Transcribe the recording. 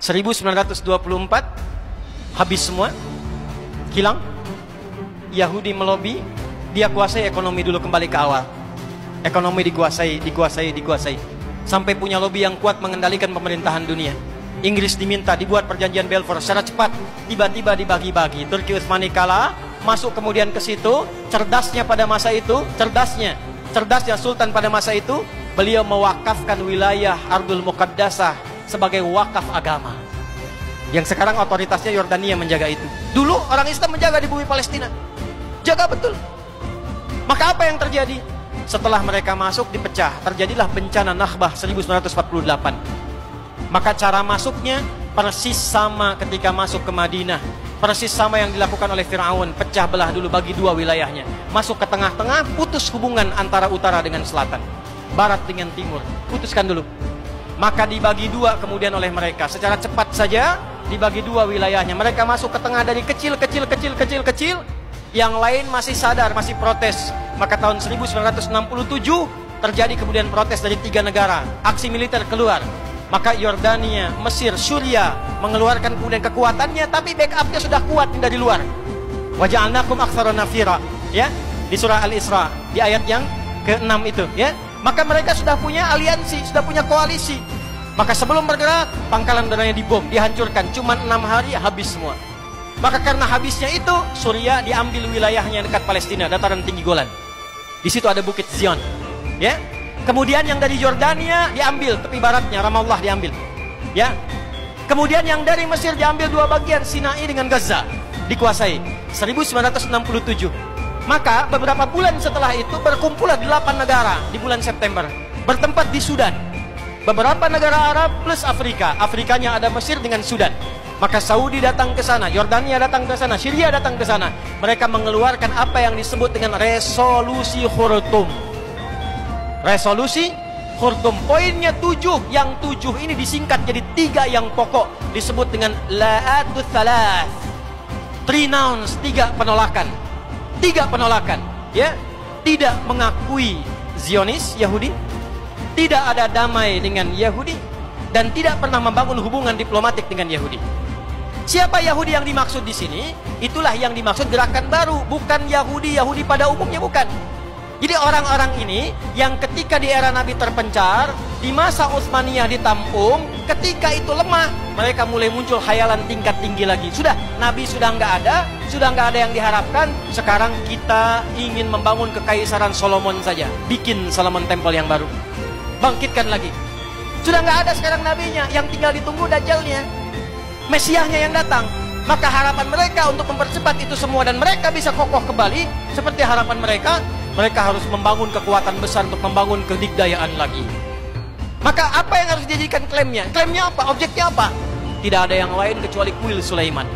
1924 habis semua, hilang. Yahudi melobi, dia kuasai ekonomi dulu, kembali ke awal. Ekonomi dikuasai. Sampai punya lobi yang kuat mengendalikan pemerintahan dunia. Inggris diminta dibuat perjanjian Balfour secara cepat, tiba-tiba dibagi-bagi. Turki Utsmani kalah, masuk kemudian ke situ. Cerdasnya pada masa itu, cerdasnya Sultan pada masa itu, beliau mewakafkan wilayah Ardul Muqaddasah sebagai wakaf agama. Yang sekarang otoritasnya Yordania menjaga itu. Dulu orang Islam menjaga di bumi Palestina, jaga betul. Maka apa yang terjadi? Setelah mereka masuk dipecah, terjadilah bencana Nakbah 1948. Maka cara masuknya persis sama ketika masuk ke Madinah, persis sama yang dilakukan oleh Fir'aun. Pecah belah dulu, bagi dua wilayahnya. Masuk ke tengah-tengah, putus hubungan antara utara dengan selatan, barat dengan timur, putuskan dulu. Maka dibagi dua kemudian oleh mereka, secara cepat saja dibagi dua wilayahnya. Mereka masuk ke tengah dari kecil. Yang lain masih sadar, masih protes. Maka tahun 1967 terjadi kemudian protes dari 3 negara, aksi militer keluar. Maka Yordania, Mesir, Syria mengeluarkan kemudian kekuatannya, tapi backupnya sudah kuat dari luar. Waja'alnakum aktsara nafira, ya, di surah Al-Isra di ayat yang ke-6 itu, ya. Maka mereka sudah punya aliansi, sudah punya koalisi. Maka sebelum bergerak, pangkalan udaranya dibom, dihancurkan. Cuman 6 hari habis semua. Maka karena habisnya itu, Suriah diambil wilayahnya dekat Palestina, dataran tinggi Golan. Di situ ada Bukit Zion, ya. Kemudian yang dari Yordania diambil, tepi baratnya Ramallah diambil, ya. Kemudian yang dari Mesir diambil 2 bagian, Sinai dengan Gaza dikuasai 1967. Maka beberapa bulan setelah itu berkumpullah 8 negara di bulan September, bertempat di Sudan. Beberapa negara Arab plus Afrika. Afrikanya ada Mesir dengan Sudan. Maka Saudi datang ke sana, Yordania datang ke sana, Syria datang ke sana. Mereka mengeluarkan apa yang disebut dengan resolusi Khurtum. Resolusi Khurtum, poinnya 7. Yang 7 ini disingkat jadi 3 yang pokok, disebut dengan la'atul thalath, 3 nouns, 3 penolakan. 3 penolakan, ya. Tidak mengakui Zionis Yahudi, tidak ada damai dengan Yahudi, dan tidak pernah membangun hubungan diplomatik dengan Yahudi. Siapa Yahudi yang dimaksud di sini? Itulah yang dimaksud gerakan baru, bukan Yahudi pada umumnya, bukan. Jadi orang-orang ini yang ketika di era Nabi terpencar, di masa Utsmaniyah ditampung, ketika itu lemah, mereka mulai muncul khayalan tingkat tinggi lagi. Sudah, Nabi sudah nggak ada yang diharapkan. Sekarang kita ingin membangun kekaisaran Solomon saja, bikin Solomon Temple yang baru, bangkitkan lagi. Sudah nggak ada sekarang nabinya, yang tinggal ditunggu Dajjalnya, Mesiahnya yang datang. Maka harapan mereka untuk mempercepat itu semua dan mereka bisa kokoh kembali seperti harapan mereka harus membangun kekuatan besar untuk membangun kedikdayaan lagi. Maka apa yang harus dijadikan klaimnya? Klaimnya apa? Objeknya apa? Tidak ada yang lain kecuali kuil Sulaiman.